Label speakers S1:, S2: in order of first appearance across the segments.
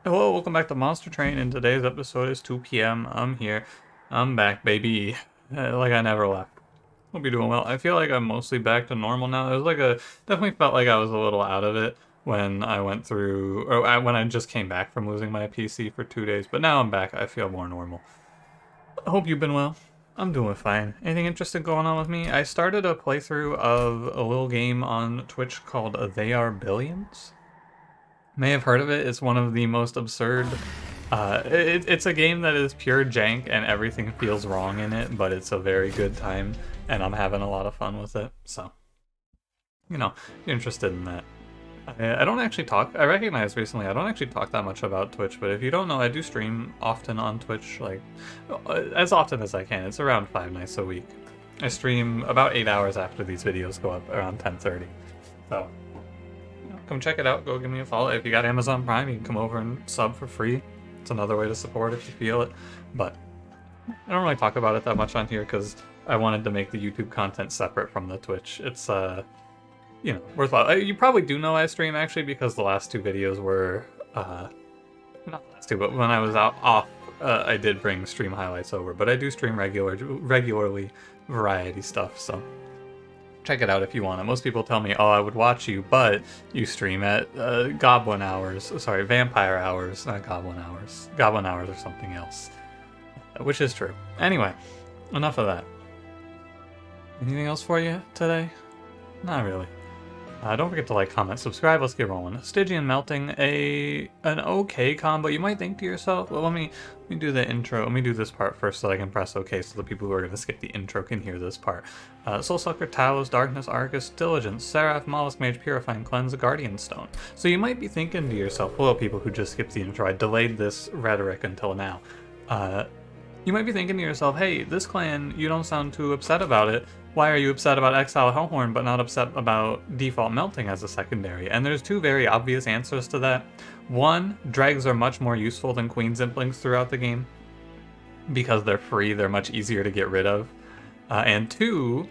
S1: Hello, welcome back to Monster Train, and today's episode is 2 p.m. I'm here. I'm back, baby. Like I never left. Hope you're doing well. I feel like I'm mostly back to normal now. It was definitely felt like I was a little out of it when I went through, when I just came back from losing my PC for 2 days, but now I'm back. I feel more normal. Hope you've been well. I'm doing fine. Anything interesting going on with me? I started a playthrough of a little game on Twitch called They Are Billions. May have heard of it. It's one of the most absurd. It's a game that is pure jank and everything feels wrong in it, but it's a very good time, and I'm having a lot of fun with it. So, if you're interested in that. I don't actually talk. I recognized recently I don't actually talk that much about Twitch, but if you don't know, I do stream often on Twitch, like as often as I can. It's around 5 nights a week. I stream about 8 hours after these videos go up, around 10:30. So. Come check it out. Go give me a follow. If you got Amazon Prime, you can come over and sub for free. It's another way to support if you feel it. But I don't really talk about it that much on here because I wanted to make the YouTube content separate from the Twitch. It's worthwhile. You probably do know I stream actually because the last two videos were not the last two, but when I was off, I did bring stream highlights over. But I do stream regularly variety stuff. So. Check it out if you want it. Most people tell me, oh, I would watch you, but you stream at Goblin Hours. Sorry, Vampire Hours, not Goblin Hours. Goblin Hours or something else. Which is true. Anyway, enough of that. Anything else for you today? Not really. Don't forget to like, comment, subscribe. Let's get rolling. Stygian melting, an okay combo. You might think to yourself, well, let me do the intro. Let me do this part first so that I can press OK so the people who are going to skip the intro can hear this part. Soulsucker, Talos, Darkness, Arcus, Diligence, Seraph, Mollusk Mage, Purifying Cleanse, Guardian Stone. So you might be thinking to yourself, well, people who just skipped the intro, I delayed this rhetoric until now. You might be thinking to yourself, hey, this clan, you don't sound too upset about it. Why are you upset about Exile Hellhorn but not upset about default melting as a secondary? And there's two very obvious answers to that. One, dregs are much more useful than Queen Zimplings throughout the game. Because they're free, they're much easier to get rid of. And two,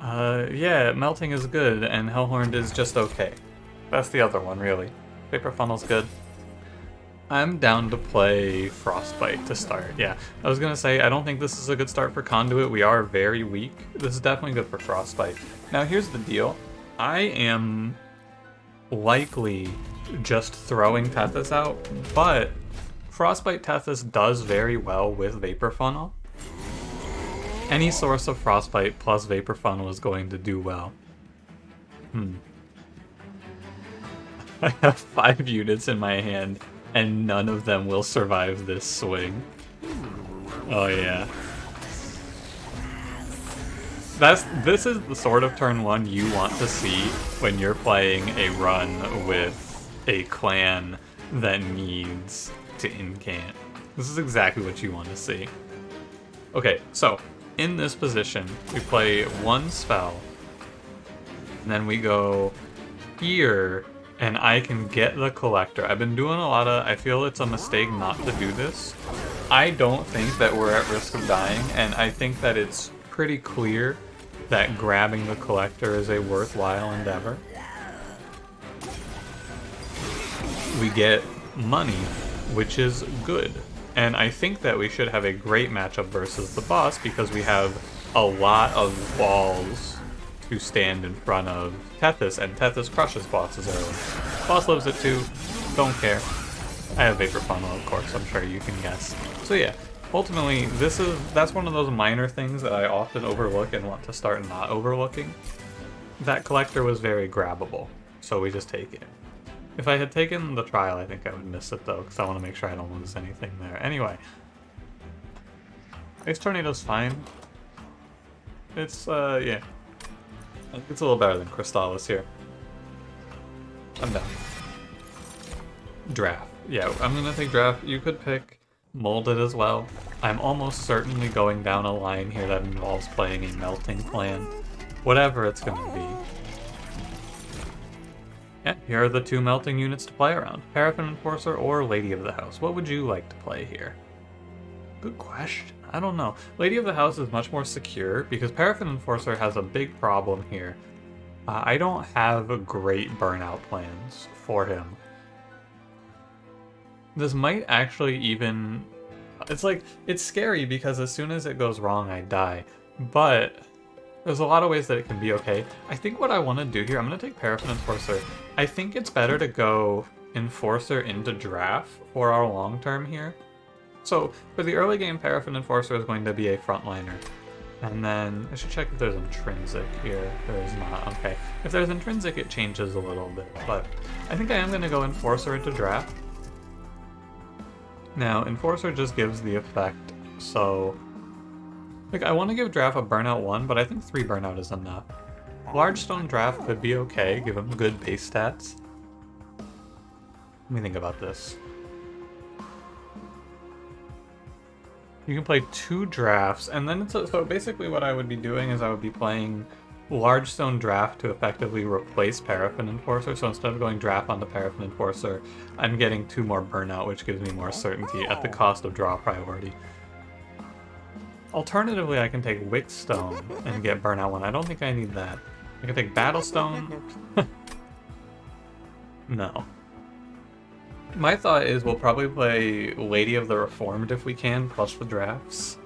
S1: melting is good and Hellhorn is just okay. That's the other one, really. Vapor Funnel's good. I'm down to play Frostbite to start. Yeah, I was gonna say, I don't think this is a good start for Conduit. We are very weak. This is definitely good for Frostbite. Now, here's the deal. I am likely just throwing Tethys out, but Frostbite Tethys does very well with Vapor Funnel. Any source of Frostbite plus Vapor Funnel is going to do well. I have 5 units in my hand. And none of them will survive this swing. Oh yeah. This is the sort of turn 1 you want to see when you're playing a run with a clan that needs to incant. This is exactly what you want to see. Okay, so in this position, we play 1 spell, and then we go here, and I can get the Collector. I've been doing a lot of... I feel it's a mistake not to do this. I don't think that we're at risk of dying, and I think that it's pretty clear that grabbing the Collector is a worthwhile endeavor. We get money, which is good. And I think that we should have a great matchup versus the boss because we have a lot of walls to stand in front of Tethys, and Tethys crushes bosses early. Boss lives at 2, don't care. I have Vapor Funnel, of course, I'm sure you can guess. So yeah, ultimately, that's one of those minor things that I often overlook and want to start not overlooking. That Collector was very grabbable, so we just take it. If I had taken the Trial, I think I would miss it though, because I want to make sure I don't lose anything there. Anyway, Ice Tornado's fine. It's, yeah. It's a little better than Crystallis here. I'm down. Draft. Yeah, I'm gonna take Draft. You could pick Molded as well. I'm almost certainly going down a line here that involves playing a Melting plan. Whatever it's gonna be. Yeah, here are the 2 Melting units to play around. Paraffin Enforcer or Lady of the House. What would you like to play here? Good question. I don't know. Lady of the House is much more secure because Paraffin Enforcer has a big problem here. I don't have great burnout plans for him. This might actually even... It's like, it's scary because as soon as it goes wrong, I die. But there's a lot of ways that it can be okay. I think what I want to do here, I'm going to take Paraffin Enforcer. I think it's better to go Enforcer into Draft for our long term here. So for the early game, Paraffin Enforcer is going to be a frontliner. And then I should check if there's intrinsic here. There is not. Okay. If there's intrinsic, it changes a little bit. But I think I am going to go Enforcer into Draft. Now, Enforcer just gives the effect, so... Like, I want to give Draft a Burnout 1, but I think 3 Burnout is enough. Large Stone Draft could be okay, give him good base stats. Let me think about this. You can play 2 drafts, and then so basically what I would be doing is I would be playing Large Stone Draft to effectively replace Paraffin Enforcer. So instead of going Draft onto Paraffin Enforcer, I'm getting 2 more Burnout, which gives me more certainty at the cost of draw priority. Alternatively, I can take Wickstone and get Burnout 1. I don't think I need that. I can take Battlestone. No. My thought is we'll probably play Lady of the Reformed if we can, plus the drafts.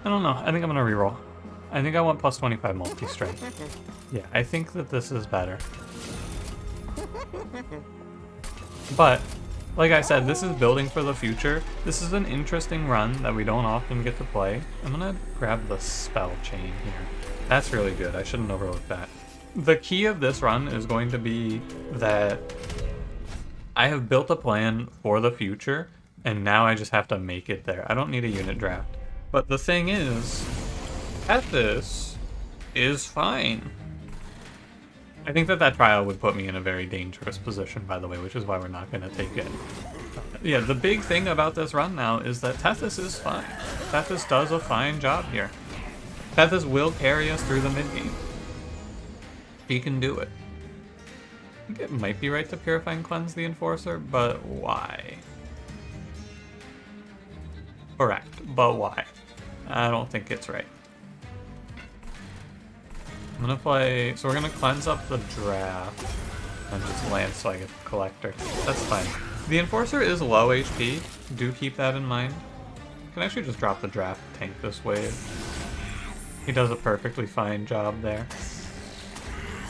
S1: I don't know. I think I'm going to reroll. I think I want plus 25 multi-strength. Yeah, I think that this is better. But, like I said, this is building for the future. This is an interesting run that we don't often get to play. I'm going to grab the spell chain here. That's really good. I shouldn't overlook that. The key of this run is going to be that I have built a plan for the future, and now I just have to make it there. I don't need a unit draft. But the thing is, Tethys is fine. I think that trial would put me in a very dangerous position, by the way, which is why we're not going to take it. Yeah, the big thing about this run now is that Tethys is fine. Tethys does a fine job here. Tethys will carry us through the mid-game. He can do it. I think it might be right to Purify and Cleanse the Enforcer, but why? Correct, but why? I don't think it's right. I'm gonna play, so we're gonna cleanse up the draft and just land so I get the collector. That's fine. The Enforcer is low HP, do keep that in mind. I can actually just drop the draft tank this wave. He does a perfectly fine job there.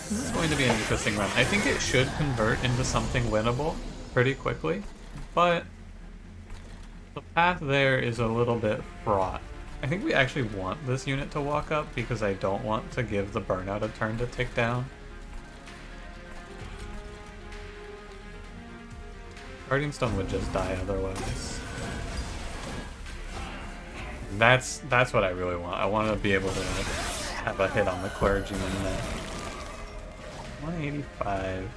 S1: This is going to be an interesting run. I think it should convert into something winnable pretty quickly, but the path there is a little bit fraught. I think we actually want this unit to walk up because I don't want to give the Burnout a turn to tick down. Guardian Stone would just die otherwise. That's what I really want. I want to be able to have a hit on the Clergyman there. 185.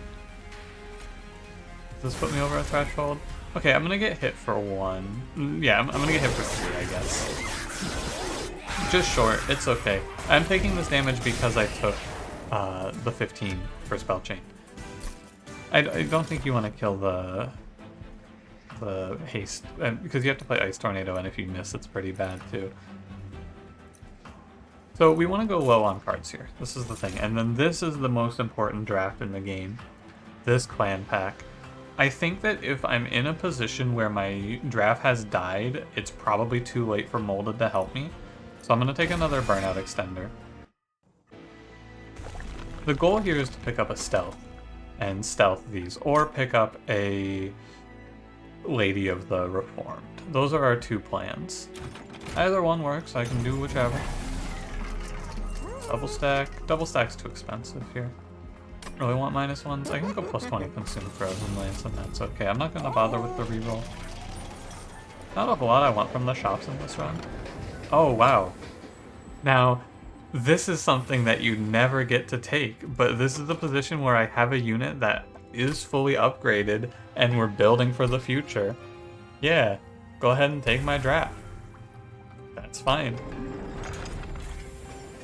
S1: Does this put me over a threshold? Okay, I'm gonna get hit for 1. Yeah, I'm gonna get hit for 3, I guess. Just short, it's okay. I'm taking this damage because I took the 15 for Spell Chain. I don't think you want to kill the haste, because you have to play Ice Tornado, and if you miss, it's pretty bad too. So we want to go low on cards here. This is the thing. And then this is the most important draft in the game. This clan pack. I think that if I'm in a position where my draft has died, it's probably too late for Molded to help me. So I'm going to take another Burnout Extender. The goal here is to pick up a Stealth and stealth these, or pick up a Lady of the Reformed. Those are our 2 plans. Either one works, I can do whichever. Double stack. Double stack's too expensive here. Really want -1s? I can go plus 20 Consume Frozen Lance, and that's okay. I'm not going to bother with the reroll. Not a whole lot I want from the shops in this run. Oh, wow. Now, this is something that you never get to take, but this is the position where I have a unit that is fully upgraded, and we're building for the future. Yeah, go ahead and take my draft. That's fine.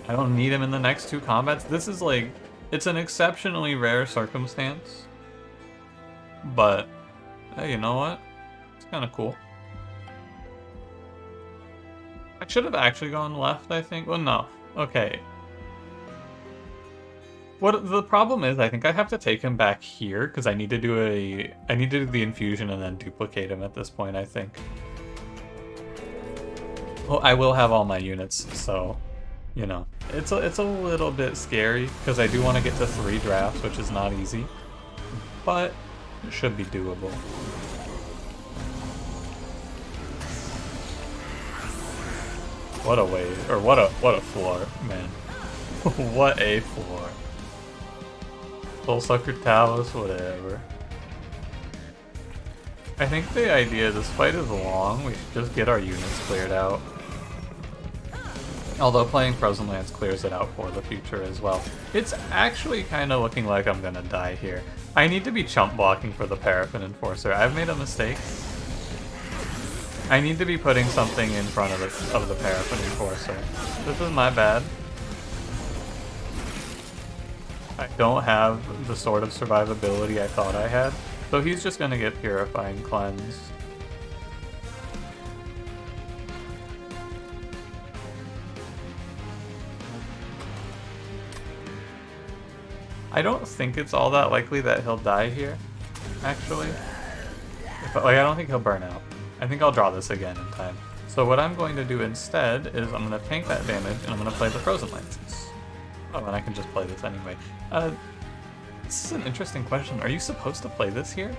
S1: I don't need him in the next 2 combats. This is like, it's an exceptionally rare circumstance. But, hey, you know what? It's kind of cool. I should have actually gone left, I think. Well, no. Okay. What the problem is, I think I have to take him back here because I need to do the infusion and then duplicate him at this point, I think. Well, I will have all my units, so you know, it's a little bit scary because I do want to get to 3 drafts, which is not easy, but it should be doable. What a wave, or what a floor, man. What a floor. Soulsucker Talus, whatever. I think the idea, this fight is long, we should just get our units cleared out. Although playing Frozen Lands clears it out for the future as well. It's actually kind of looking like I'm gonna die here. I need to be chump blocking for the Paraffin Enforcer. I've made a mistake. I need to be putting something in front of the Paraffin Enforcer. This is my bad. I don't have the sort of survivability I thought I had, so he's just gonna get Purifying Cleanse. I don't think it's all that likely that he'll die here, actually. I don't think he'll burn out. I think I'll draw this again in time. So what I'm going to do instead is I'm going to tank that damage and I'm going to play the Frozen Lances. Oh, and I can just play this anyway. This is an interesting question. Are you supposed to play this here?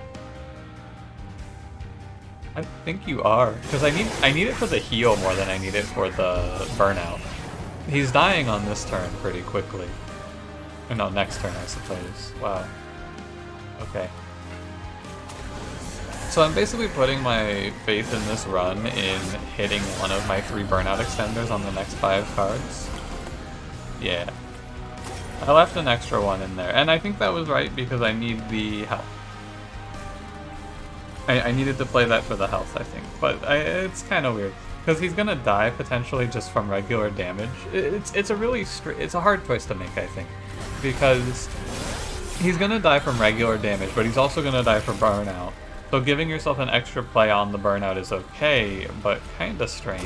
S1: I think you are, because I need it for the heal more than I need it for the burnout. He's dying on this turn pretty quickly. Or no, next turn I suppose. Wow. Okay. So I'm basically putting my faith in this run in hitting one of my 3 burnout extenders on the next 5 cards. Yeah. I left an extra one in there, and I think that was right because I need the health. I needed to play that for the health, I think, but it's kind of weird because he's gonna die potentially just from regular damage. It's a hard choice to make, I think, because he's gonna die from regular damage, but he's also gonna die for burnout. So giving yourself an extra play on the burnout is okay, but kinda strange.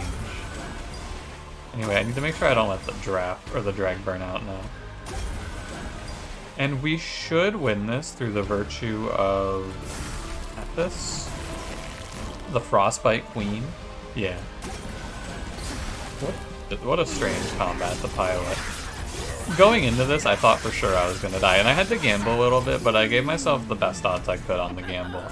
S1: Anyway, I need to make sure I don't let the draft or the drag burnout now. And we should win this through the virtue of this. The Frostbite Queen. Yeah. What a strange combat to pilot. Going into this, I thought for sure I was going to die, and I had to gamble a little bit, but I gave myself the best odds I could on the gamble.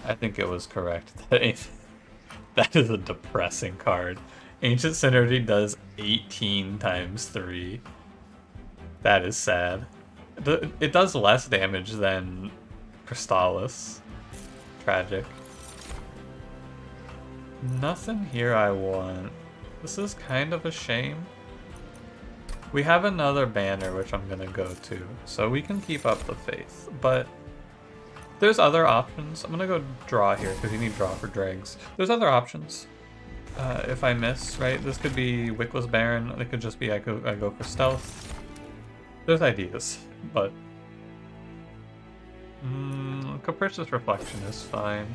S1: I think it was correct. That is a depressing card. Ancient Synergy does 18 times 3. That is sad. It does less damage than Crystallis. Tragic. Nothing here I want. This is kind of a shame. We have another banner which I'm gonna go to, so we can keep up the faith, but there's other options. I'm gonna go draw here because you need draw for dregs. There's other options. If I miss, right? This could be Wickless Baron. It could just be I go for stealth. There's ideas, but Capricious Reflection is fine.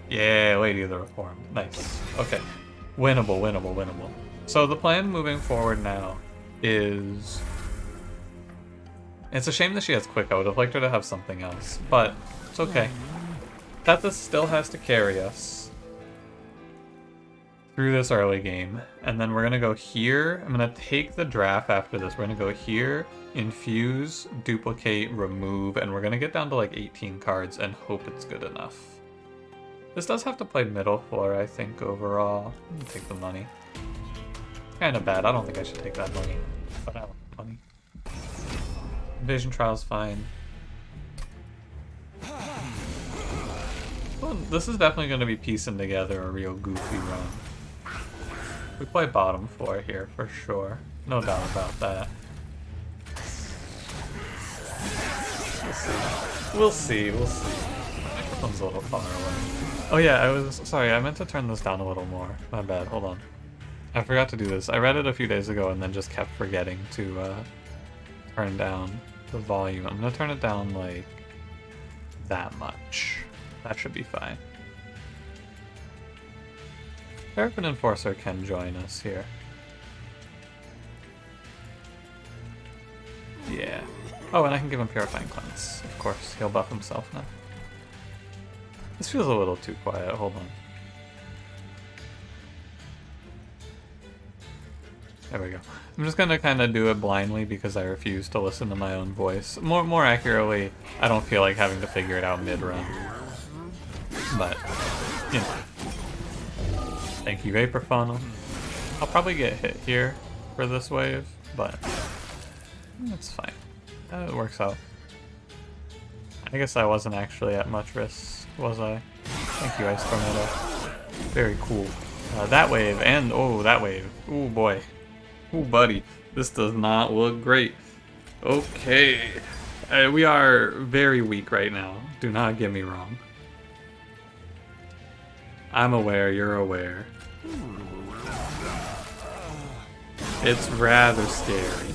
S1: Yeah, Lady of the Reform. Nice. Okay. Winnable, winnable, winnable. So the plan moving forward now is... It's a shame that she has Quick. I would have liked her to have something else, but it's okay. Tethys still has to carry us through this early game, and then we're going to go here. I'm going to take the draft after this. We're going to go here, infuse, duplicate, remove, and we're going to get down to like 18 cards and hope it's good enough. This does have to play middle floor, I think, overall. I'm going to take the money. Kind of bad. I don't think I should take that money, but I want the money. Invasion Trial's fine. Well, this is definitely going to be piecing together a real goofy run. We play bottom floor here for sure. No doubt about that. We'll see. We'll see. My microphone's a little far away. Oh yeah, sorry, I meant to turn this down a little more. My bad, hold on. I forgot to do this. I read it a few days ago and then just kept forgetting to turn down the volume. I'm gonna turn it down like that much. That should be fine. Paraffin Enforcer can join us here. Oh, and I can give him Purifying Cleanse. Of course, he'll buff himself now. This feels a little too quiet. Hold on. There we go. I'm just gonna kind of do it blindly because I refuse to listen to my own voice. More accurately, I don't feel like having to figure it out mid-run. But, you know. Thank you, Vapor Funnel. I'll probably get hit here for this wave, but it's fine. It works out. I guess I wasn't actually at much risk, was I? Thank you, Ice Tornado. Very cool. That wave and, oh, that wave. Oh boy. Ooh, buddy, this does not look great. Okay, we are very weak right now. Do not get me wrong. I'm aware, you're aware. It's rather scary.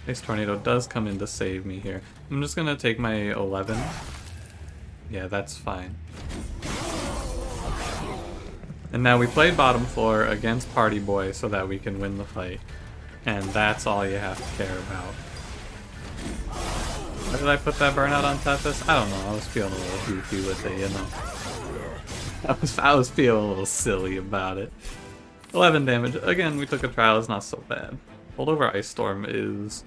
S1: This tornado does come in to save me here. I'm just gonna take my 11. Yeah, that's fine. And now we played bottom floor against Party Boy so that we can win the fight. And that's all you have to care about. Why did I put that burnout on Tethys? I don't know, I was feeling a little goofy with it, you know. I was feeling a little silly about it. 11 damage. Again, we took a trial, it's not so bad. Holdover Ice Storm is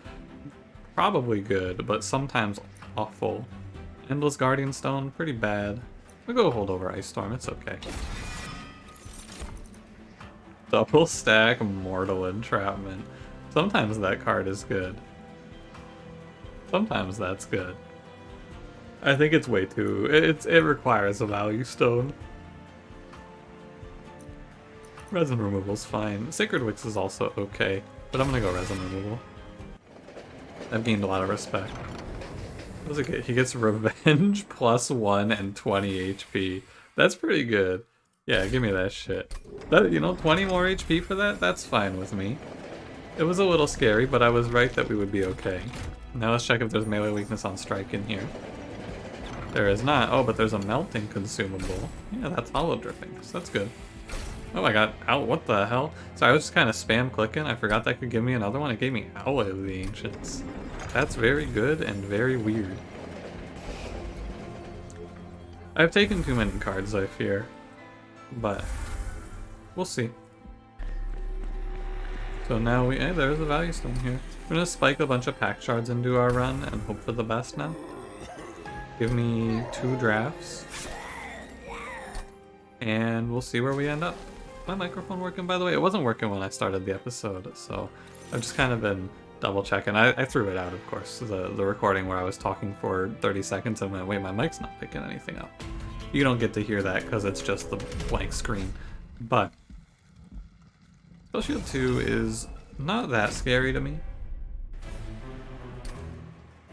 S1: probably good, but sometimes awful. Endless Guardian Stone, pretty bad. We'll go Holdover Ice Storm, it's okay. Double stack Mortal Entrapment. Sometimes that card is good. Sometimes that's good. I think it's way too... It requires a value stone. Resin removal's fine. Sacred Wicks is also okay, but I'm gonna go resin removal. I've gained a lot of respect. What does it get? He gets Revenge +1 and 20 HP. That's pretty good. Yeah, give me that shit. That, you know, 20 more HP for that? That's fine with me. It was a little scary, but I was right that we would be okay. Now let's check if there's melee weakness on Strike in here. There is not. Oh, but there's a melting consumable. Yeah, that's hollow dripping, so that's good. Oh, I got out. What the hell? So I was just kind of spam clicking. I forgot that could give me another one. It gave me Alloy of the Ancients. That's very good and very weird. I've taken too many cards, I fear. But we'll see. So now there's a value stone here. We're gonna spike a bunch of pack shards into our run and hope for the best now. Give me 2 drafts. And we'll see where we end up. My microphone working, by the way? It wasn't working when I started the episode, so I've just kind of been double checking. I threw it out, of course, the recording where I was talking for 30 seconds and went, wait, my mic's not picking anything up. You don't get to hear that because it's just the blank screen. But Spell Shield 2 is not that scary to me.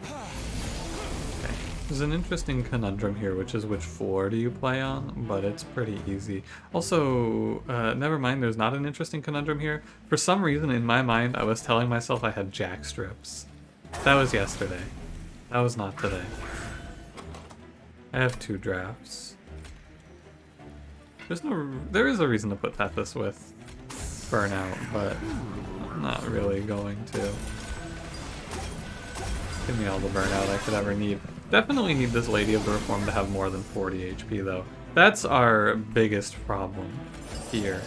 S1: Okay. There's an interesting conundrum here, which is which floor do you play on, but it's pretty easy. Also, never mind, there's not an interesting conundrum here. For some reason, in my mind, I was telling myself I had jack strips. That was yesterday. That was not today. I have 2 drafts. There is a reason to put Tethys with Burnout, but I'm not really going to. Give me all the Burnout I could ever need. Definitely need this Lady of the Reform to have more than 40 HP though. That's our biggest problem here.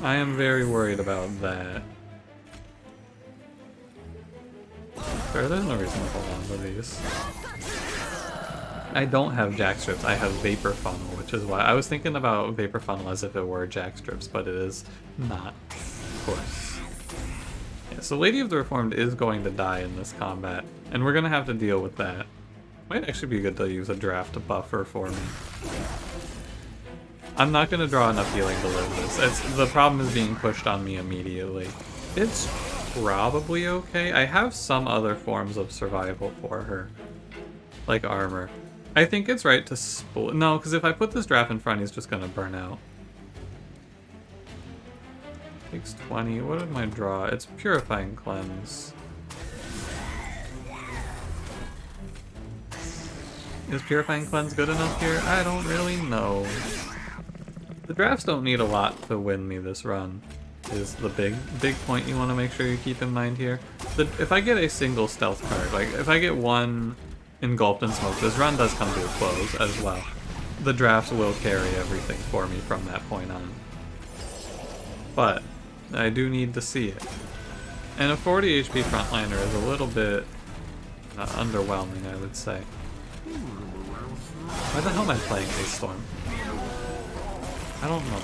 S1: I am very worried about that. Fair, there's no reason to hold on to these. I don't have jack strips, I have Vapor Funnel, which is why I was thinking about Vapor Funnel as if it were jack strips, but it is not, of course. Yeah, so Lady of the Reformed is going to die in this combat, and we're going to have to deal with that. Might actually be good to use a draft buffer for me. I'm not going to draw enough healing to live this. The problem is being pushed on me immediately. It's probably okay. I have some other forms of survival for her, like armor. I think it's right to split. No, because if I put this draft in front, he's just going to burn out. Takes 20. What did my draw? It's Purifying Cleanse. Is Purifying Cleanse good enough here? I don't really know. The drafts don't need a lot to win me this run. is the big point you want to make sure you keep in mind here. If I get a single stealth card, like if I get one engulfed in smoke, this run does come to a close as well. The drafts will carry everything for me from that point on. But I do need to see it. And a 40 HP frontliner is a little bit underwhelming, I would say. Why the hell am I playing Ice Storm? I don't know.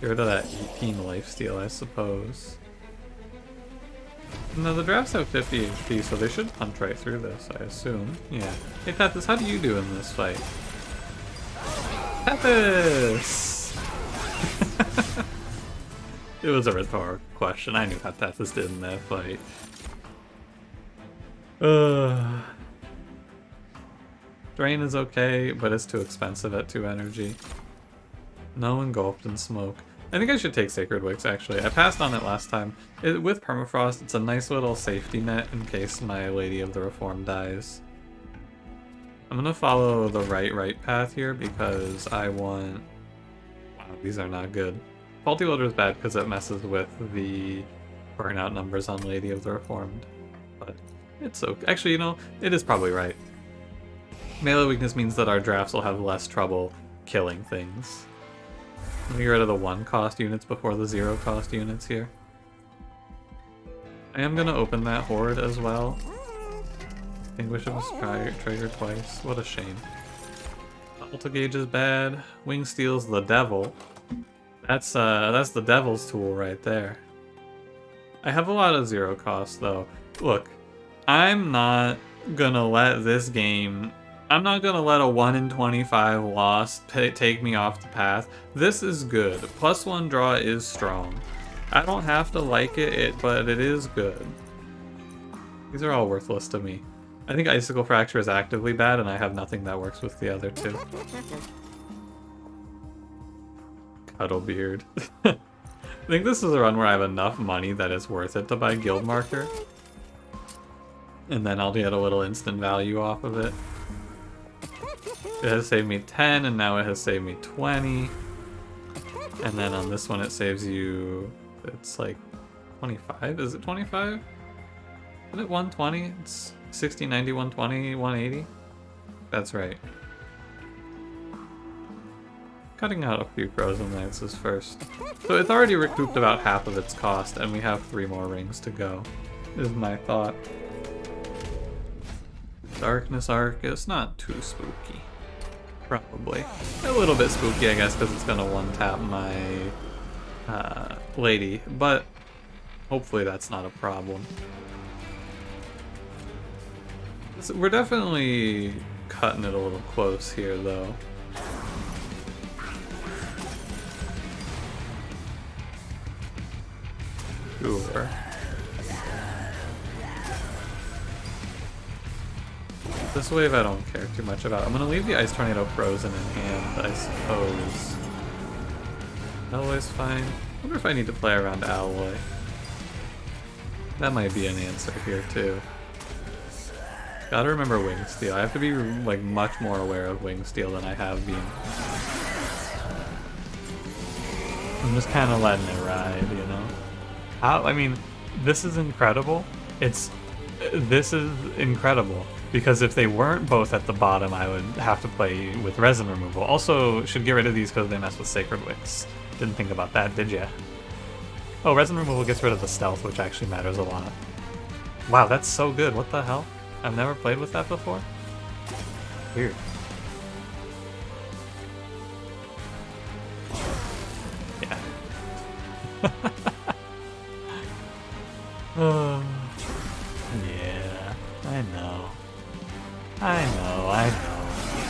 S1: Get rid of that 18 lifesteal, I suppose. No, the drafts have 50 HP, so they should punch right through this, I assume. Yeah. Hey, Tethys, how do you do in this fight? Tethys! It was a rhetorical question. I knew how Tethys did in that fight. Drain is okay, but it's too expensive at 2 energy. No engulfed in smoke. I think I should take Sacred Wicks, actually. I passed on it last time. With Permafrost, it's a nice little safety net in case my Lady of the Reform dies. I'm gonna follow the right path here because I want... Wow, these are not good. Faulty Loader is bad because it messes with the burnout numbers on Lady of the Reformed. But it's okay. Actually, you know, it is probably right. Melee weakness means that our drafts will have less trouble killing things. Let me get rid of the 1-cost units before the 0-cost units here. I am going to open that Horde as well. Extinguish of trigger twice. What a shame. Ultra Gauge is bad. Wing Steel's the devil. That's the devil's tool right there. I have a lot of 0-cost though. Look, I'm not gonna let this game... I'm not gonna let a 1 in 25 loss take me off the path. This is good. +1 draw is strong. I don't have to like it, but it is good. These are all worthless to me. I think Icicle Fracture is actively bad, and I have nothing that works with the other two. Cuddlebeard. I think this is a run where I have enough money that it's worth it to buy Guild Marker. And then I'll get a little instant value off of it. It has saved me 10, and now it has saved me 20. And then on this one it saves you... It's like 25? Is it 25? Isn't it 120? It's 60, 90, 120, 180? That's right. Cutting out a few Frozen Lances first. So it's already recouped about half of its cost, and we have 3 more rings to go, is my thought. Darkness Arc is not too spooky. Probably. A little bit spooky, I guess, because it's going to one-tap my lady, but hopefully that's not a problem. So we're definitely cutting it a little close here, though. Sure. This wave I don't care too much about. I'm gonna leave the Ice Tornado frozen in hand, I suppose. Alloy's fine. I wonder if I need to play around Alloy. That might be an answer here too. Gotta remember Wing Steel. I have to be like much more aware of Wing Steel than I have been. I'm just kind of letting it ride, you know? I mean, this is incredible. This is incredible. Because if they weren't both at the bottom, I would have to play with resin removal. Also, should get rid of these because they mess with Sacred Wicks. Didn't think about that, did ya? Oh, resin removal gets rid of the stealth, which actually matters a lot. Wow, that's so good. What the hell? I've never played with that before. Weird. Yeah. Yeah, I know. I know.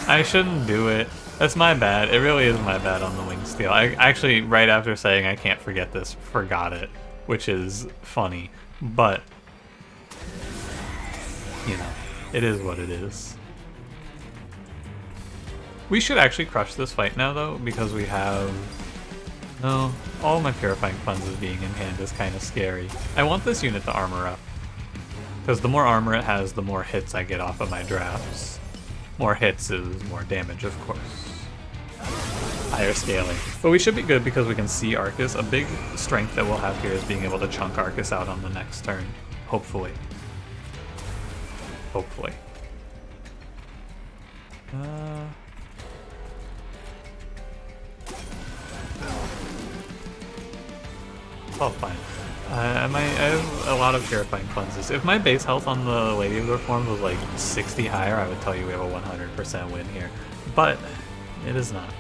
S1: I shouldn't do it. That's my bad. It really is my bad on the Wing Steel. I actually, right after saying I can't forget this, forgot it, which is funny. But, you know, it is what it is. We should actually crush this fight now, though, because we have... No, all my Purifying Cleanses being in hand is kind of scary. I want this unit to armor up. Because the more armor it has, the more hits I get off of my drafts. More hits is more damage, of course. higher scaling. But we should be good because we can see Arcus. A big strength that we'll have here is being able to chunk Arcus out on the next turn. Hopefully. Hopefully. Oh, fine. I have a lot of Purifying Cleanses. If my base health on the Lady of the Reformed was like 60 higher, I would tell you we have a 100% win here. But it is not,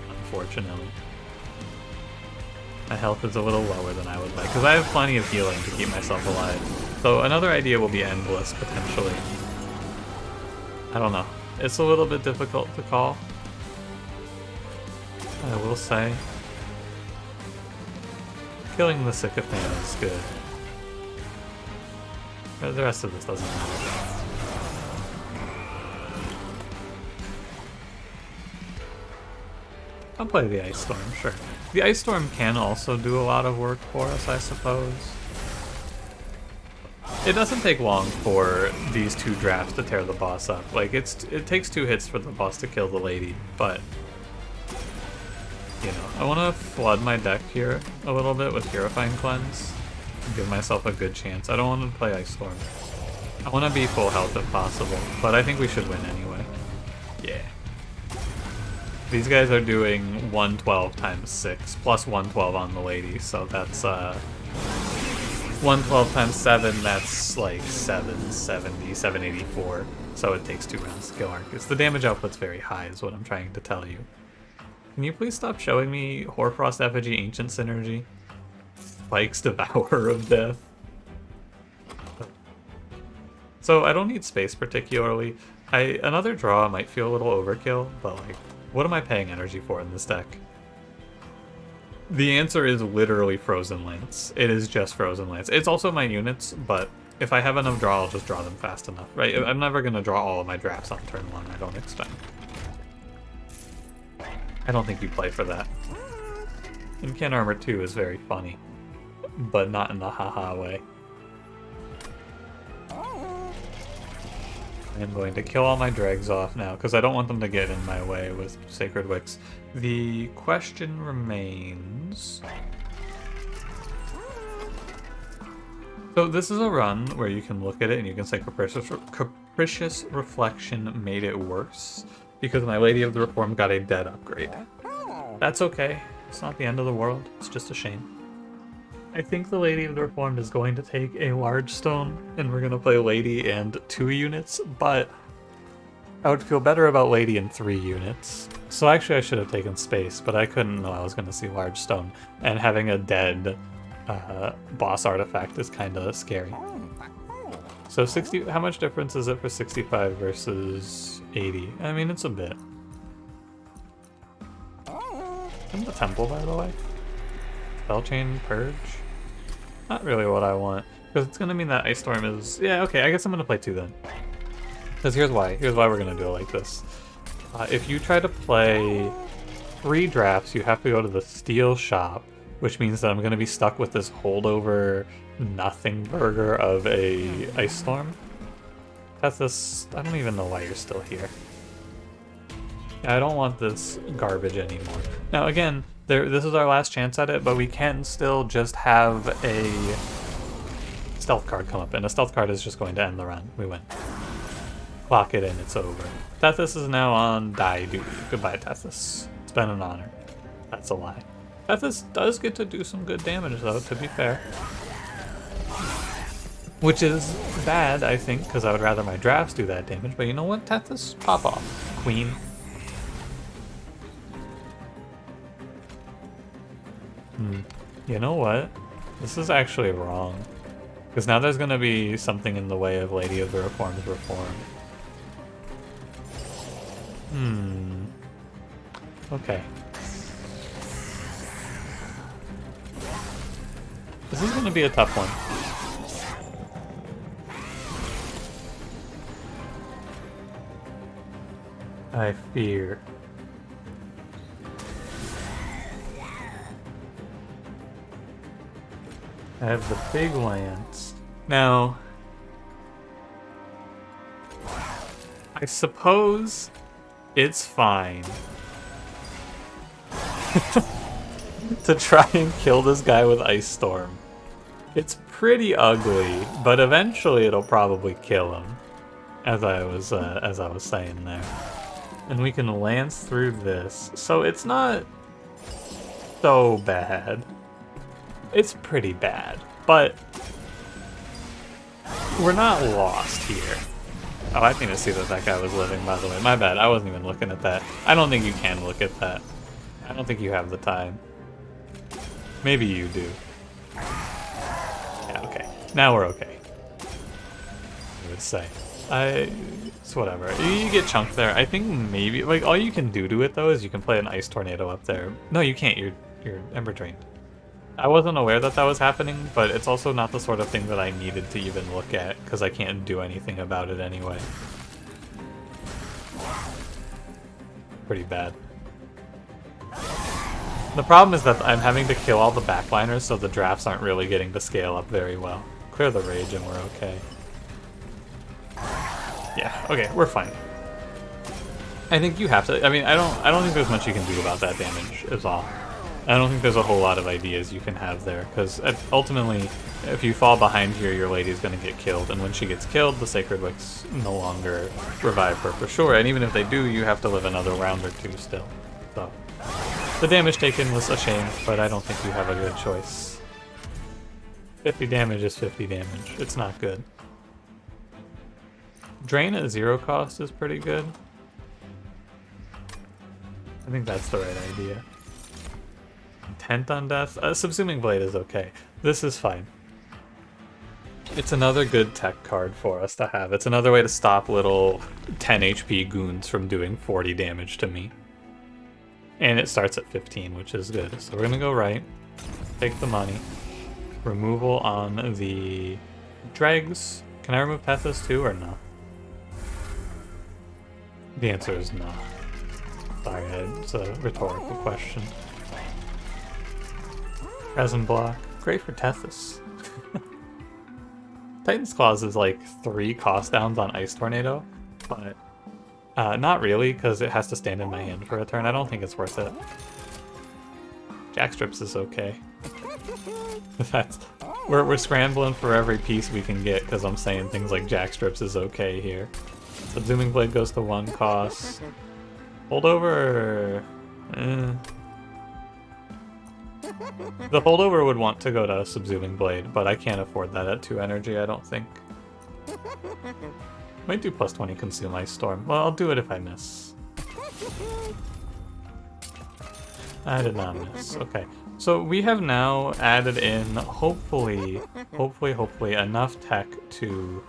S1: unfortunately. My health is a little lower than I would like, because I have plenty of healing to keep myself alive. So another idea will be Endless, potentially. I don't know. It's a little bit difficult to call, I will say. Killing the Sycophant is good. But the rest of this doesn't matter. I'll play the Ice Storm, sure. The Ice Storm can also do a lot of work for us, I suppose. It doesn't take long for these two drafts to tear the boss up. Like, it takes 2 hits for the boss to kill the lady, but you know, I want to flood my deck here a little bit with Purifying Cleanse. Give myself a good chance. I don't want to play Ice Storm. I want to be full health if possible, but I think we should win anyway. Yeah. These guys are doing 112 times 6, plus 112 on the lady, so that's 112 times 7, that's like 770, 784. So it takes 2 rounds to kill Arcus. The damage output's very high is what I'm trying to tell you. Can you please stop showing me Hoarfrost Effigy Ancient Synergy? Spike's Devourer of Death. So I don't need space particularly. Another draw might feel a little overkill, but like, what am I paying energy for in this deck? The answer is literally Frozen Lance. It is just Frozen Lance. It's also my units, but if I have enough draw, I'll just draw them fast enough, right? I'm never going to draw all of my drafts on turn 1, I don't expect. I don't think you play for that. Incan Armor 2 is very funny, but not in the haha way. I'm going to kill all my dregs off now, because I don't want them to get in my way with Sacred Wicks. The question remains... So this is a run where you can look at it and you can say Capricious Reflection made it worse, because my Lady of the Reformed got a dead upgrade. That's okay. It's not the end of the world. It's just a shame. I think the Lady of the Reformed is going to take a large stone, and we're going to play Lady and 2 units, but I would feel better about Lady and 3 units. So actually I should have taken space, but I couldn't know I was going to see large stone, and having a dead boss artifact is kind of scary. So 60, how much difference is it for 65 versus 80? I mean, it's a bit. In the temple, by the way. Spellchain Purge? Not really what I want. Because it's going to mean that Ice Storm is... Yeah, okay, I guess I'm going to play 2 then. Because here's why. Here's why we're going to do it like this. If you try to play 3 drafts, you have to go to the Steel Shop, which means that I'm going to be stuck with this holdover nothing burger of a Ice Storm. That's this... I don't even know why you're still here. I don't want this garbage anymore. Now again, this is our last chance at it, but we can still just have a stealth card come up, and a stealth card is just going to end the run. We win. Clock it in, it's over. Tethys is now on die duty. Goodbye, Tethys. It's been an honor. That's a lie. Tethys does get to do some good damage though, to be fair. Which is bad, I think, because I would rather my drafts do that damage, but you know what, Tethys? Pop off, queen. You know what? This is actually wrong. Because now there's going to be something in the way of Lady of the Reformed's reform. Okay. This is going to be a tough one. I fear. I have the big lance. Now, I suppose it's fine to try and kill this guy with Ice Storm. It's pretty ugly, but eventually it'll probably kill him, as I was saying there. And we can lance through this, so it's not so bad. It's pretty bad, but we're not lost here. Oh, I didn't even see that that guy was living, by the way. My bad, I wasn't even looking at that. I don't think you can look at that. I don't think you have the time. Maybe you do. Yeah, okay. Now we're okay. I would say. It's whatever. You get chunked there. I think maybe, like, all you can do to it, though, is you can play an Ice Tornado up there. No, you can't. You're Ember Drained. I wasn't aware that that was happening, but it's also not the sort of thing that I needed to even look at, because I can't do anything about it anyway. Pretty bad. The problem is that I'm having to kill all the backliners, so the drafts aren't really getting to scale up very well. Clear the rage and we're okay. Yeah, okay, we're fine. I think you have to. I mean, I don't think there's much you can do about that damage, is all. I don't think there's a whole lot of ideas you can have there, because ultimately, if you fall behind here, your lady's going to get killed, and when she gets killed, the Sacred Wicks no longer revive her for sure, and even if they do, you have to live another round or two still. So, the damage taken was a shame, but I don't think you have a good choice. 50 damage is 50 damage. It's not good. Drain at 0 cost is pretty good. I think that's the right idea. Intent on death? Subsuming Blade is okay. This is fine. It's another good tech card for us to have. It's another way to stop little 10 HP goons from doing 40 damage to me. And it starts at 15, which is good. So we're gonna go right. Take the money. Removal on the dregs. Can I remove Tethys too, or no? The answer is no. Sorry, it's a rhetorical question. Resin block. Great for Tethys. Titan's Claws is like 3 cost downs on Ice Tornado, but not really, because it has to stand in my hand for a turn. I don't think it's worth it. Jackstrips is okay. We're scrambling for every piece we can get, because I'm saying things like Jackstrips is okay here. Subsuming Blade goes to 1 cost. Holdover... The holdover would want to go to Subsuming Blade, but I can't afford that at 2 energy, I don't think. Might do plus 20 Consume Ice Storm. Well, I'll do it if I miss. I did not miss. Okay. So we have now added in, hopefully, enough tech to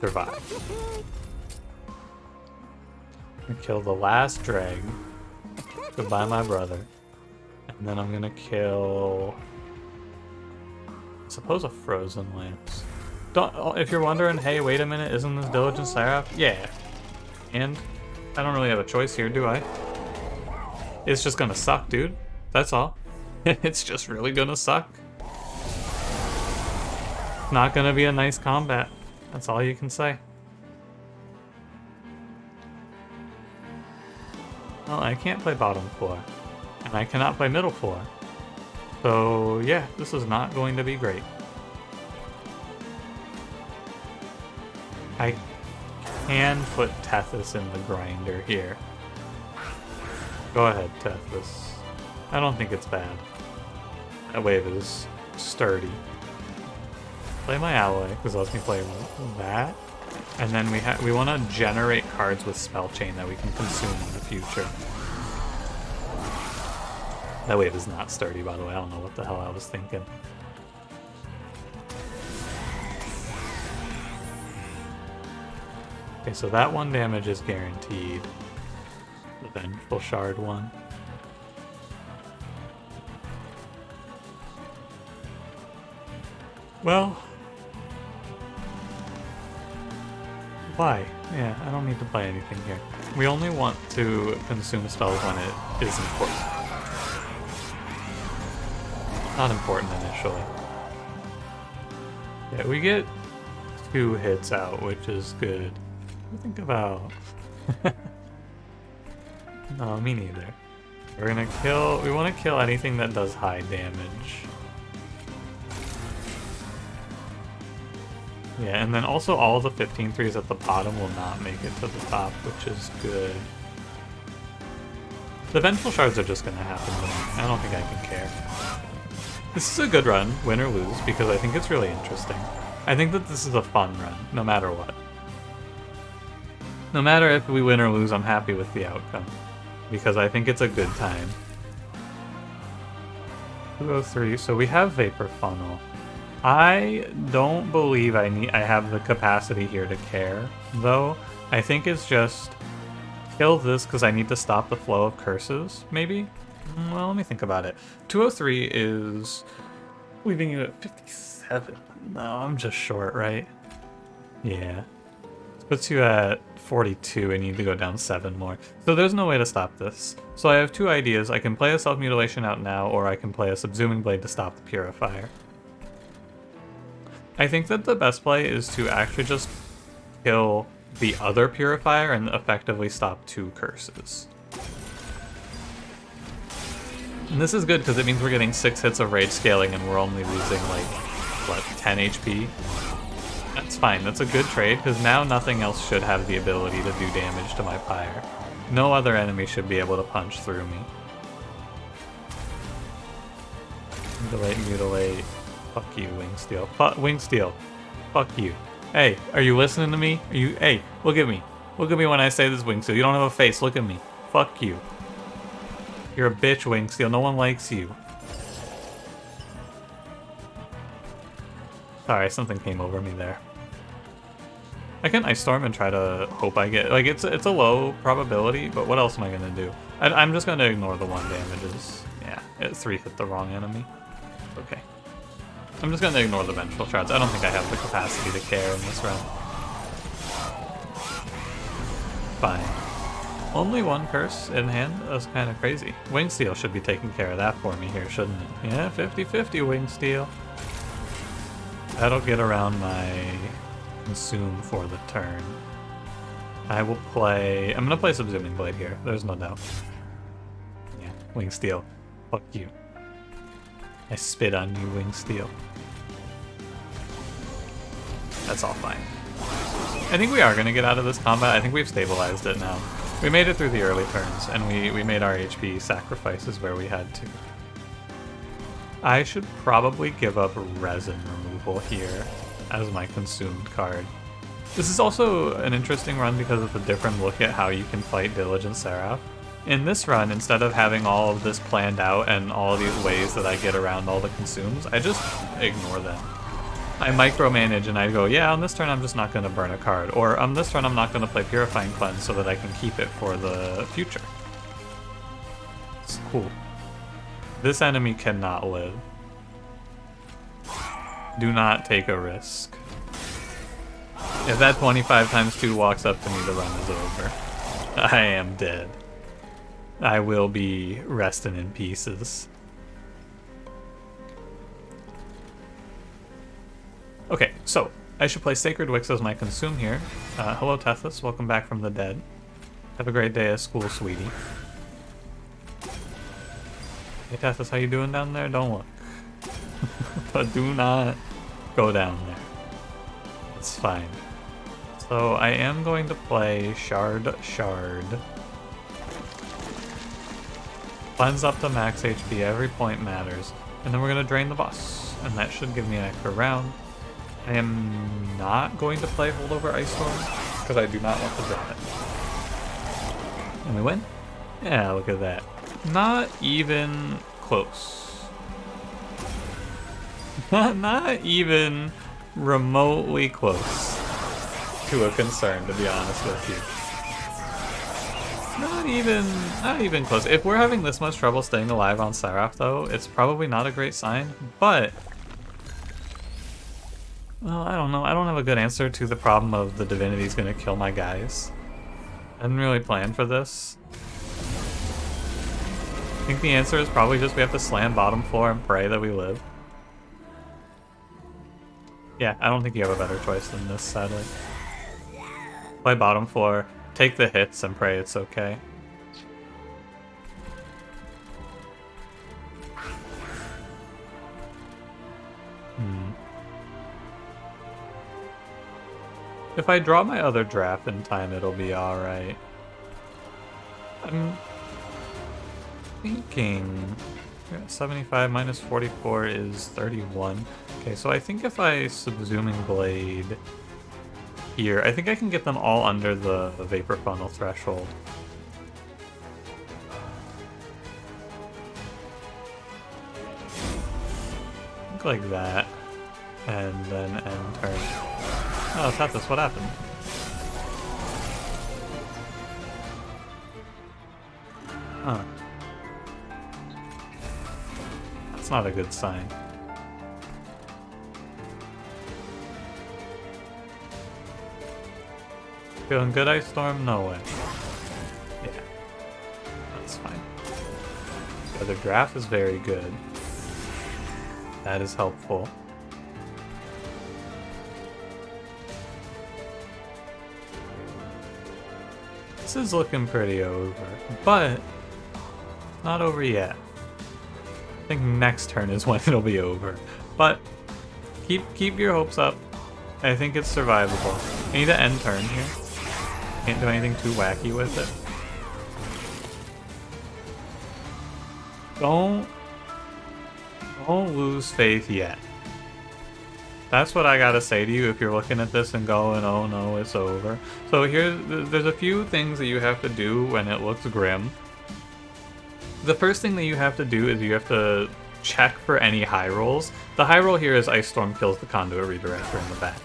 S1: survive. I'm gonna kill the last drag. Goodbye, my brother. And then I'm gonna kill, I suppose, a Frozen Lance. If you're wondering, hey, wait a minute, isn't this Diligent Seraph? Yeah. And I don't really have a choice here, do I? It's just gonna suck, dude. That's all. It's just really gonna suck. Not gonna be a nice combat. That's all you can say. Well, I can't play bottom floor. And I cannot play middle floor. So yeah, this is not going to be great. I can put Tethys in the grinder here. Go ahead, Tethys. I don't think it's bad. That wave is sturdy. Play my alloy, because lets me play that. And then we want to generate cards with Spell Chain that we can consume in the future. That wave is not sturdy, by the way. I don't know what the hell I was thinking. Okay, so that 1 damage is guaranteed. The Vengeful Shard one. Well... Why? Yeah, I don't need to play anything here. We only want to consume spells when it is important. Not important initially. Yeah, we get 2 hits out, which is good. Think about... No, me neither. We're gonna kill... We want to kill anything that does high damage. Yeah, and then also all the 15-3s at the bottom will not make it to the top, which is good. The Vengeful Shards are just gonna happen to me. I don't think I can care. This is a good run, win or lose, because I think it's really interesting. I think that this is a fun run, no matter what. No matter if we win or lose, I'm happy with the outcome. Because I think it's a good time. 203, so we have Vapor Funnel. I don't believe I have the capacity here to care, though. I think it's just kill this because I need to stop the flow of curses, maybe? Well, let me think about it. 203 is leaving you at 57. No, I'm just short, right? Yeah. This puts you at 42 and you need to go down 7 more. So there's no way to stop this. So I have two ideas. I can play a Self-Mutilation out now, or I can play a Subsuming Blade to stop the Purifier. I think that the best play is to actually just kill the other Purifier and effectively stop 2 curses. And this is good because it means we're getting 6 hits of Rage Scaling and we're only losing like, what, 10 HP? That's fine, that's a good trade because now nothing else should have the ability to do damage to my Pyre. No other enemy should be able to punch through me. Mutilate, mutilate. Fuck you, Wingsteel. Wingsteel. Fuck you. Hey, are you listening to me? Hey, look at me. Look at me when I say this, Wingsteel. You don't have a face. Look at me. Fuck you. You're a bitch, Wingsteel. No one likes you. Sorry, something came over me there. I can Ice Storm and try to hope I get... Like, it's a low probability, but what else am I going to do? I'm just going to ignore the 1 damages. Yeah, it 3 hit the wrong enemy. Okay. I'm just going to ignore the Vengeful Shards. I don't think I have the capacity to care in this round. Fine. Only 1 curse in hand? That's kind of crazy. Wingsteel should be taking care of that for me here, shouldn't it? Yeah, 50-50 Wingsteel. That'll get around my Consume for the turn. I will play... I'm going to play Subsuming Blade here. There's no doubt. Yeah, Wingsteel. Fuck you. I spit on you, Wingsteel. That's all fine. I think we are going to get out of this combat. I think we've stabilized it now. We made it through the early turns, and we made our HP sacrifices where we had to. I should probably give up Resin removal here as my consumed card. This is also an interesting run because of the different look at how you can fight Diligent Seraph. In this run, instead of having all of this planned out and all of these ways that I get around all the consumes, I just ignore them. I micromanage and I go, yeah, on this turn I'm just not going to burn a card, or on this turn I'm not going to play Purifying Cleanse so that I can keep it for the future. It's cool. This enemy cannot live. Do not take a risk. If that 25 times 2 walks up to me, the run is over. I am dead. I will be resting in pieces. Okay, so I should play Sacred Wicks as my consume here. Hello, Tethys. Welcome back from the dead. Have a great day at school, sweetie. Hey, Tethys, how you doing down there? Don't look. But do not go down there. It's fine. So I am going to play Shard. Cleanse up to max HP. Every point matters. And then we're going to drain the boss. And that should give me an extra round. I am not going to play Holdover Ice Storm, because I do not want to draw it. And we win? Yeah, look at that. Not even close. Not even remotely close to a concern, to be honest with you. Not even close. If we're having this much trouble staying alive on Seraph, though, it's probably not a great sign, but... Well, I don't know. I don't have a good answer to the problem of the Divinity's gonna kill my guys. I didn't really plan for this. I think the answer is probably just we have to slam bottom floor and pray that we live. Yeah, I don't think you have a better choice than this, sadly. Play bottom floor, take the hits, and pray it's okay. If I draw my other draft in time, it'll be alright. I'm thinking... 75 minus 44 is 31. Okay, so I think if I Subsuming Blade here, I think I can get them all under the Vapor Funnel threshold. I think like that. And then end turn. Oh, Tethys, what happened? Huh. That's not a good sign. Feeling good, Ice Storm? No way. Yeah. That's fine. The other draft is very good. That is helpful. This is looking pretty over, but not over yet. I think next turn is when it'll be over. But keep your hopes up. I think it's survivable. I need to end turn here. Can't do anything too wacky with it. Don't lose faith yet. That's what I gotta say to you if you're looking at this and going, oh no, it's over. So there's a few things that you have to do when it looks grim. The first thing that you have to do is you have to check for any high rolls. The high roll here is Ice Storm kills the Conduit Redirector in the back.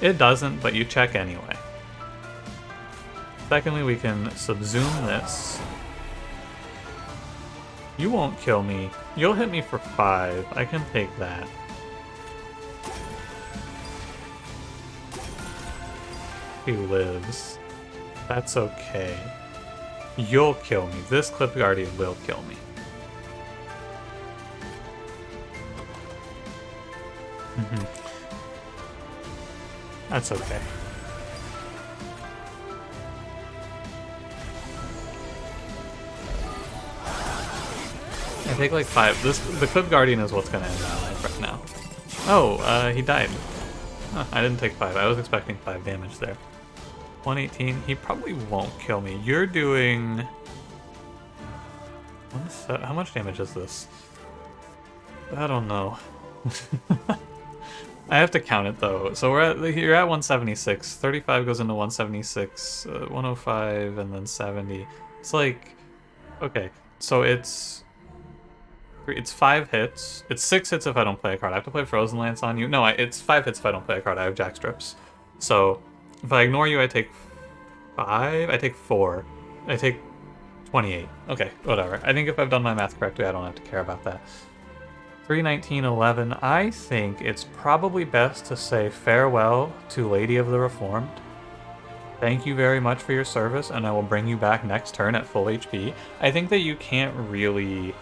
S1: It doesn't, but you check anyway. Secondly, we can subsume this. You won't kill me. You'll hit me for 5. I can take that. He lives. That's okay. You'll kill me. This Clip Guardian will kill me. That's okay. I take like 5. The Clip Guardian is what's gonna end my life right now. Oh, he died. Huh, I didn't take 5. I was expecting 5 damage there. 118. He probably won't kill me. You're doing... How much damage is this? I don't know. I have to count it though. So you're at 176. 35 goes into 176, 105, and then 70. It's like... Okay, so it's 5 hits. It's 6 hits if I don't play a card. I have to play Frozen Lance on you. No, it's 5 hits if I don't play a card. I have Jack Strips. So if I ignore you, I take 5. I take 4. I take 28. Okay, whatever. I think if I've done my math correctly, I don't have to care about that. 319, 11. I think it's probably best to say farewell to Lady of the Reformed. Thank you very much for your service, and I will bring you back next turn at full HP. I think that you can't really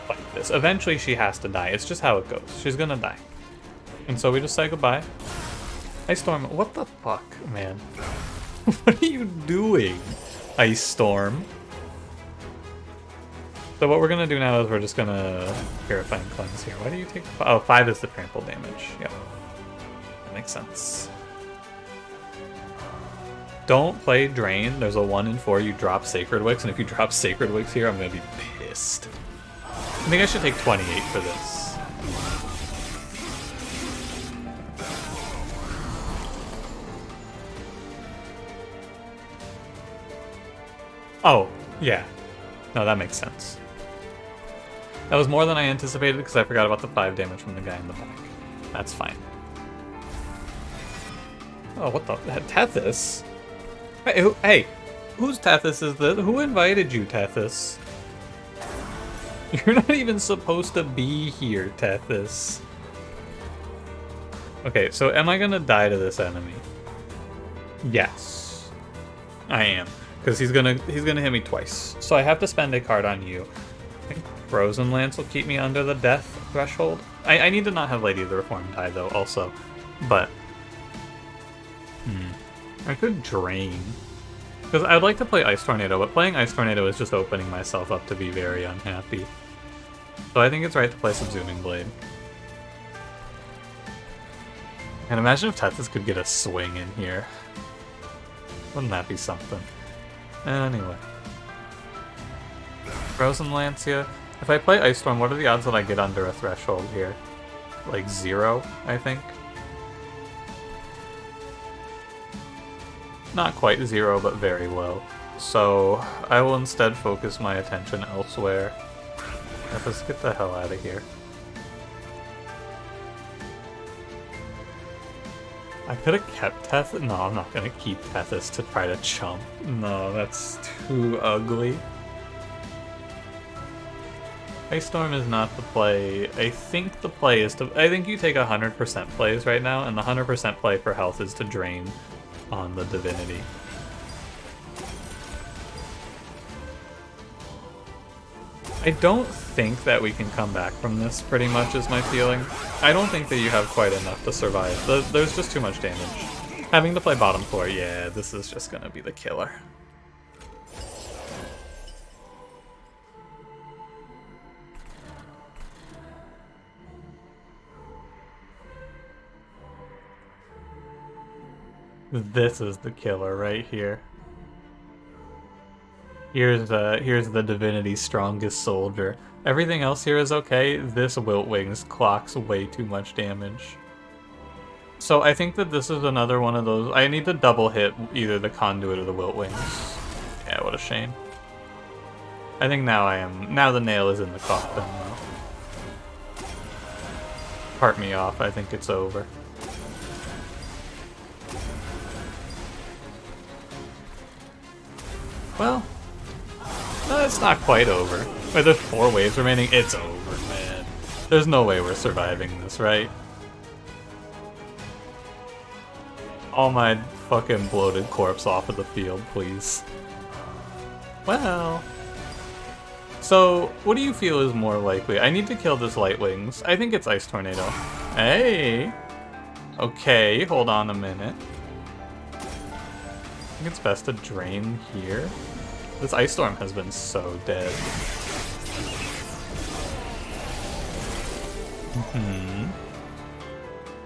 S1: fight this. Eventually she has to die. It's just how it goes. She's gonna die. And so we just say goodbye. Ice Storm, what the fuck, man? What are you doing, Ice Storm? So what we're gonna do now is we're just gonna Purify and Cleanse here. Why do you take... Oh, 5 is the trample damage. Yep. That makes sense. Don't play Drain. There's a 1 in 4 you drop Sacred Wicks, and if you drop Sacred Wicks here, I'm gonna be pissed. I think I should take 28 for this. Oh, yeah. No, that makes sense. That was more than I anticipated because I forgot about the 5 damage from the guy in the back. That's fine. Oh, what the... Tethys? Hey, whose Tethys is this? Who invited you, Tethys? You're not even supposed to be here, Tethys. Okay, so am I gonna die to this enemy? Yes. I am. Because he's gonna hit me twice. So I have to spend a card on you. I think Frozen Lance will keep me under the death threshold. I need to not have Lady of the Reformed die though, also. But I could Drain. Because I'd like to play Ice Tornado, but playing Ice Tornado is just opening myself up to be very unhappy. So I think it's right to play Subsuming Blade. And imagine if Tethys could get a swing in here. Wouldn't that be something? Anyway. Frozen Lancia. If I play Ice Storm, what are the odds that I get under a threshold here? Like 0, I think? Not quite 0, but very low. So, I will instead focus my attention elsewhere. Let's get the hell out of here. I could have kept Tethys. No, I'm not gonna keep Tethys to try to chump. No, that's too ugly. Ice Storm is not the play. I think the play is to... I think you take 100% plays right now, and the 100% play for health is to drain on the Divinity. I don't think that we can come back from this, pretty much, is my feeling. I don't think that you have quite enough to survive. There's just too much damage. Having to play bottom 4, yeah, this is just gonna be the killer. This is the killer right here. Here's the Divinity's strongest soldier. Everything else here is okay. This Wiltwings clocks way too much damage. So I think that this is another one of those... I need to double hit either the Conduit or the Wiltwings. Yeah, what a shame. I think now I am... Now the nail is in the coffin, though. Part me off, I think it's over. Well... No, it's not quite over. Wait, there's 4 waves remaining? It's over, man. There's no way we're surviving this, right? All my fucking bloated corpse off of the field, please. Well... So, what do you feel is more likely? I need to kill this Lightwings. I think it's Ice Tornado. Hey! Okay, hold on a minute. I think it's best to drain here. This Ice Storm has been so dead.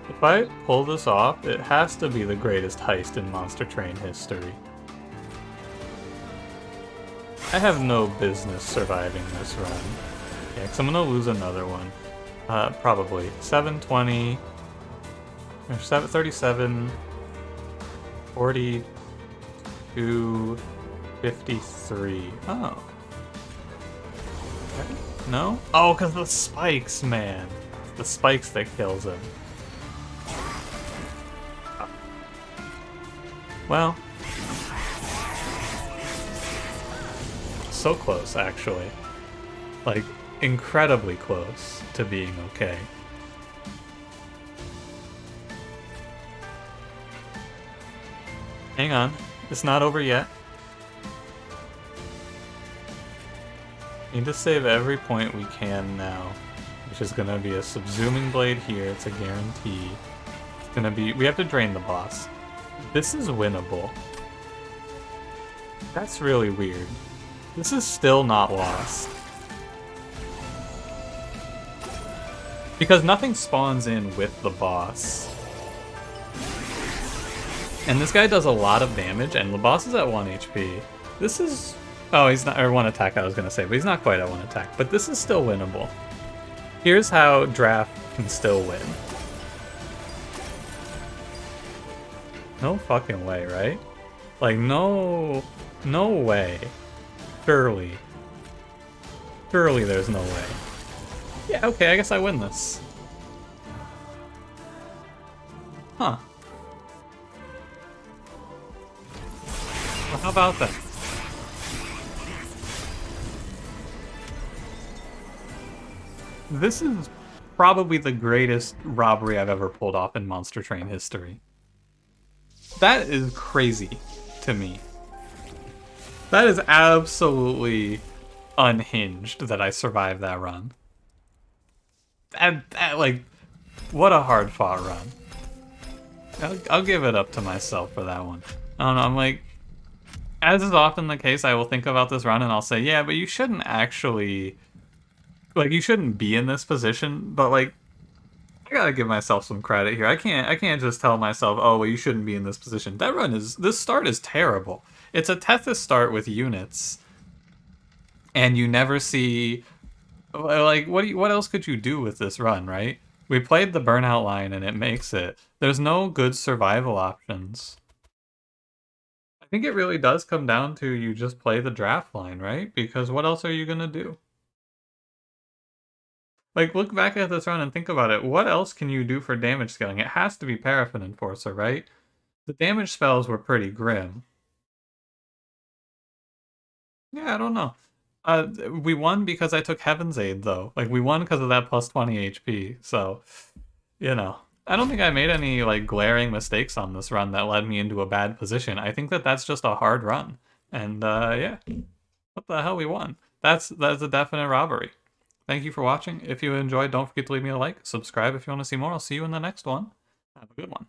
S1: If I pull this off, it has to be the greatest heist in Monster Train history. I have no business surviving this run. Yeah, because I'm gonna lose another one. Probably. 720... Or 37... 42... 53. Oh. Okay. No? Oh, because the spikes, man. The spikes that kills him. Well. So close, actually. Like, incredibly close to being okay. Hang on. It's not over yet. Need to save every point we can now, which is gonna be a subsuming blade here. It's a guarantee. It's gonna be... We have to drain the boss. This is winnable. That's really weird. This is still not lost. Because nothing spawns in with the boss. And this guy does a lot of damage, and the boss is at 1 HP. This is... Oh, he's not... Or 1 attack, I was gonna say, but he's not quite at 1 attack. But this is still winnable. Here's how Draft can still win. No fucking way, right? Like, no... No way. Surely. Surely there's no way. Yeah, okay, I guess I win this. Huh. Well, how about that? This is probably the greatest robbery I've ever pulled off in Monster Train history. That is crazy to me. That is absolutely unhinged that I survived that run. Like, what a hard-fought run. I'll give it up to myself for that one. I don't know, I'm like... As is often the case, I will think about this run and I'll say, yeah, but you shouldn't actually... Like, you shouldn't be in this position, but, like, I gotta give myself some credit here. I can't just tell myself, oh well, you shouldn't be in this position. This start is terrible. It's a Tethys start with units, and you never see like what else could you do with this run, right? We played the burnout line and it makes it. There's no good survival options. I think it really does come down to you just play the draft line, right? Because what else are you gonna do? Like, look back at this run and think about it. What else can you do for damage scaling? It has to be Paraffin Enforcer, right? The damage spells were pretty grim. Yeah, I don't know. We won because I took Heaven's Aid, though. Like, we won because of that plus 20 HP, so, you know. I don't think I made any, like, glaring mistakes on this run that led me into a bad position. I think that that's just a hard run. And, yeah. What the hell, we won. That's a definite robbery. Thank you for watching. If you enjoyed, don't forget to leave me a like. Subscribe if you want to see more. I'll see you in the next one. Have a good one.